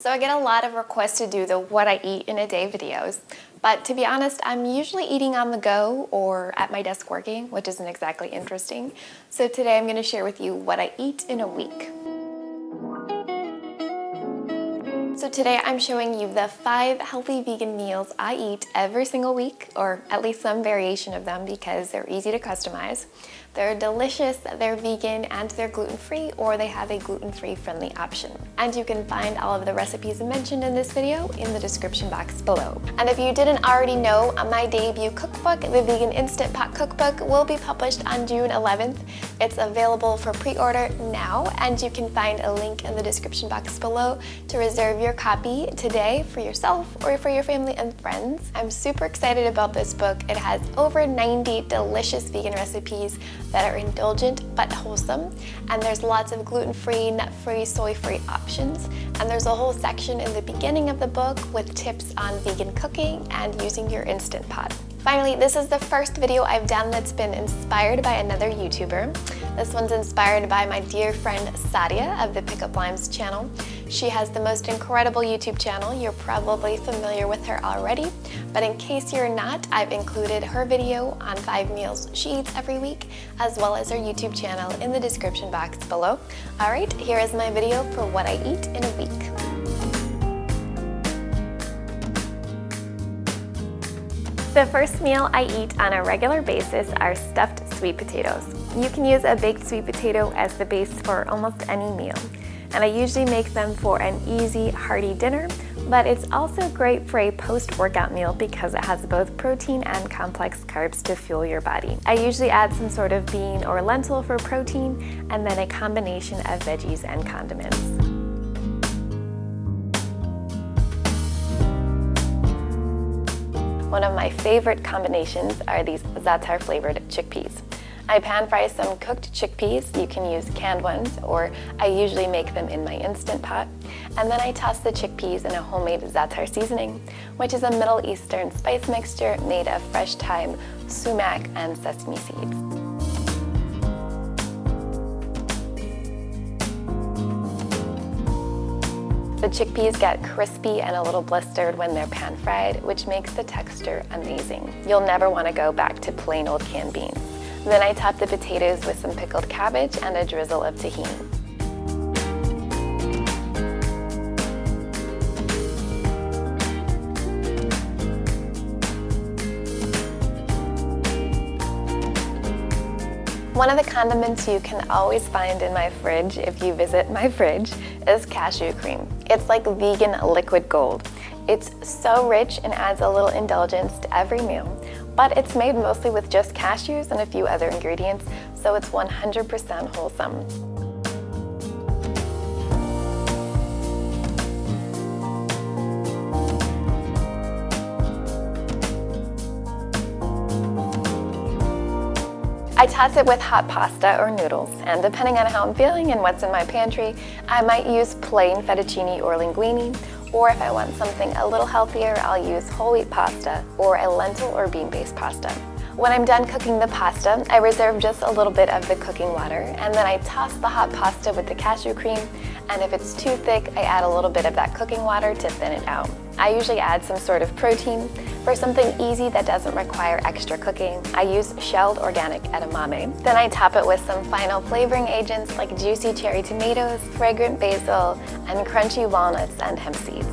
So I get a lot of requests to do the what I eat in a day videos, but to be honest, I'm usually eating on the go or at my desk working, which isn't exactly interesting. So today I'm going to share with you what I eat in a week. So today I'm showing you the 5 healthy vegan meals I eat every single week, or at least some variation of them because they're easy to customize. They're delicious, they're vegan, and they're gluten-free, or they have a gluten-free friendly option. And you can find all of the recipes mentioned in this video in the description box below. And if you didn't already know, my debut cookbook, the Vegan Instant Pot Cookbook, will be published on June 11th. It's available for pre-order now, and you can find a link in the description box below to reserve your copy today for yourself or for your family and friends. I'm super excited about this book. It has over 90 delicious vegan recipes that are indulgent but wholesome, and there's lots of gluten-free, nut-free, soy-free options, and there's a whole section in the beginning of the book with tips on vegan cooking and using your Instant Pot. Finally, this is the first video I've done that's been inspired by another YouTuber. This one's inspired by my dear friend Sadia of the Pickup Limes channel. She has the most incredible YouTube channel. You're probably familiar with her already, but in case you're not, I've included her video on 5 meals she eats every week, as well as her YouTube channel in the description box below. All right, here is my video for what I eat in a week. The first meal I eat on a regular basis are stuffed sweet potatoes. You can use a baked sweet potato as the base for almost any meal, and I usually make them for an easy, hearty dinner, but it's also great for a post-workout meal because it has both protein and complex carbs to fuel your body. I usually add some sort of bean or lentil for protein, and then a combination of veggies and condiments. One of my favorite combinations are these za'atar flavored chickpeas. I pan fry some cooked chickpeas. You can use canned ones, or I usually make them in my Instant Pot. And then I toss the chickpeas in a homemade za'atar seasoning, which is a Middle Eastern spice mixture made of fresh thyme, sumac, and sesame seeds. The chickpeas get crispy and a little blistered when they're pan fried, which makes the texture amazing. You'll never want to go back to plain old canned beans. Then I top the potatoes with some pickled cabbage and a drizzle of tahini. One of the condiments you can always find in my fridge if you visit my fridge is cashew cream. It's like vegan liquid gold. It's so rich and adds a little indulgence to every meal, but it's made mostly with just cashews and a few other ingredients, so it's 100% wholesome. I toss it with hot pasta or noodles, and depending on how I'm feeling and what's in my pantry, I might use plain fettuccine or linguine, or if I want something a little healthier, I'll use whole wheat pasta or a lentil or bean-based pasta. When I'm done cooking the pasta, I reserve just a little bit of the cooking water, and then I toss the hot pasta with the cashew cream, and if it's too thick, I add a little bit of that cooking water to thin it out. I usually add some sort of protein. For something easy that doesn't require extra cooking, I use shelled organic edamame. Then I top it with some final flavoring agents like juicy cherry tomatoes, fragrant basil, and crunchy walnuts and hemp seeds.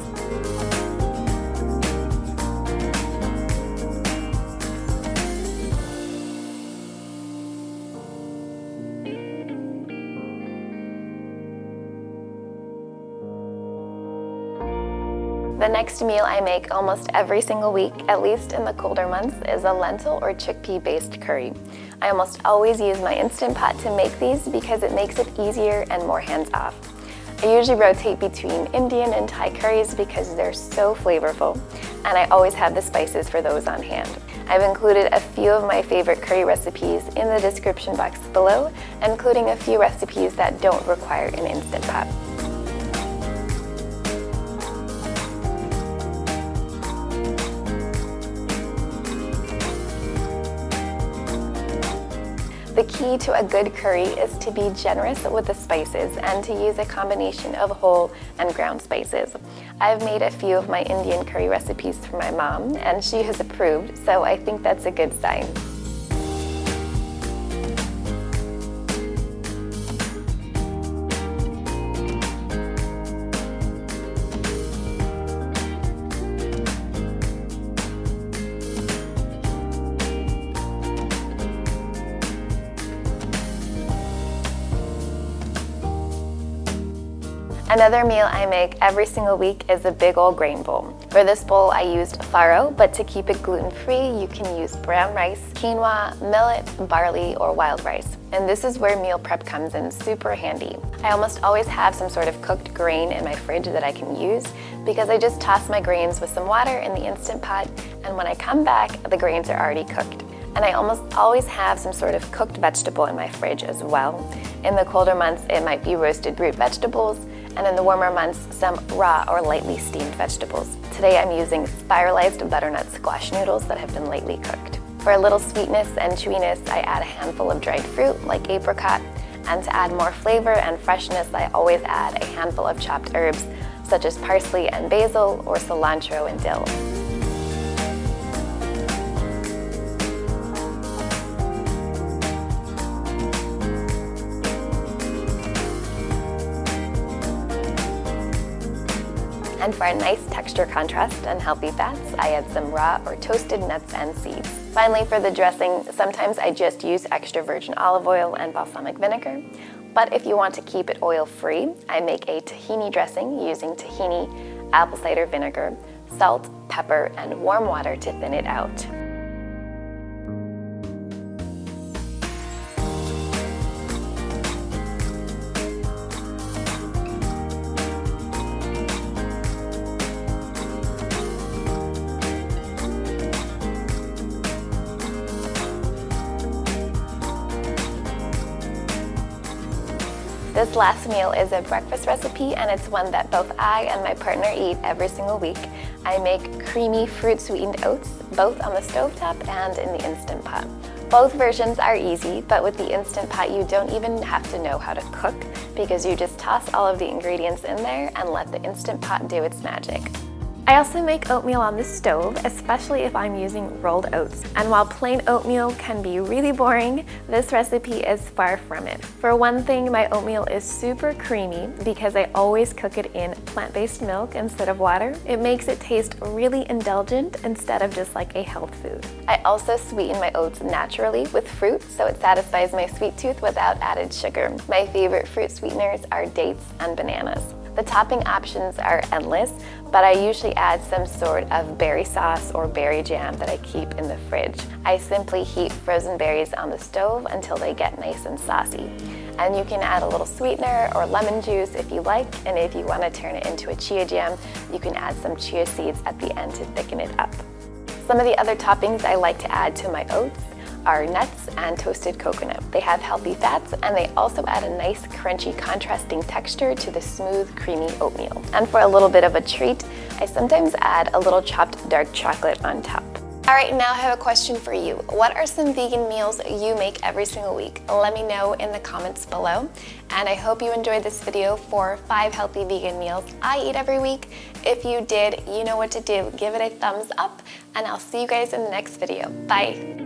The next meal I make almost every single week, at least in the colder months, is a lentil or chickpea-based curry. I almost always use my Instant Pot to make these because it makes it easier and more hands-off. I usually rotate between Indian and Thai curries because they're so flavorful, and I always have the spices for those on hand. I've included a few of my favorite curry recipes in the description box below, including a few recipes that don't require an Instant Pot. The The key to a good curry is to be generous with the spices and to use a combination of whole and ground spices. I've made a few of my Indian curry recipes for my mom and she has approved, so I think that's a good sign. Another meal I make every single week is a big old grain bowl. For this bowl I used farro, but to keep it gluten-free you can use brown rice, quinoa, millet, barley, or wild rice. And this is where meal prep comes in super handy. I almost always have some sort of cooked grain in my fridge that I can use because I just toss my grains with some water in the Instant Pot, and when I come back the grains are already cooked. And I almost always have some sort of cooked vegetable in my fridge as well. In the colder months it might be roasted root vegetables, and in the warmer months, some raw or lightly steamed vegetables. Today I'm using spiralized butternut squash noodles that have been lightly cooked. For a little sweetness and chewiness, I add a handful of dried fruit like apricot, and to add more flavor and freshness, I always add a handful of chopped herbs such as parsley and basil or cilantro and dill. And for a nice texture contrast and healthy fats, I add some raw or toasted nuts and seeds. Finally, for the dressing, sometimes I just use extra virgin olive oil and balsamic vinegar. But if you want to keep it oil-free, I make a tahini dressing using tahini, apple cider vinegar, salt, pepper, and warm water to thin it out. This last meal is a breakfast recipe and it's one that both I and my partner eat every single week. I make creamy fruit sweetened oats, both on the stovetop and in the Instant Pot. Both versions are easy, but with the Instant Pot you don't even have to know how to cook because you just toss all of the ingredients in there and let the Instant Pot do its magic. I also make oatmeal on the stove, especially if I'm using rolled oats. And while plain oatmeal can be really boring, this recipe is far from it. For one thing, my oatmeal is super creamy because I always cook it in plant-based milk instead of water. It makes it taste really indulgent instead of just like a health food. I also sweeten my oats naturally with fruit, so it satisfies my sweet tooth without added sugar. My favorite fruit sweeteners are dates and bananas. The topping options are endless, but I usually add some sort of berry sauce or berry jam that I keep in the fridge. I simply heat frozen berries on the stove until they get nice and saucy. And you can add a little sweetener or lemon juice if you like, and if you want to turn it into a chia jam, you can add some chia seeds at the end to thicken it up. Some of the other toppings I like to add to my oats are nuts and toasted coconut. They have healthy fats and they also add a nice crunchy contrasting texture to the smooth creamy oatmeal. And for a little bit of a treat, I sometimes add a little chopped dark chocolate on top. Alright, now I have a question for you. What are some vegan meals you make every single week? Let me know in the comments below. And I hope you enjoyed this video for 5 healthy vegan meals I eat every week. If you did, you know what to do. Give it a thumbs up and I'll see you guys in the next video. Bye!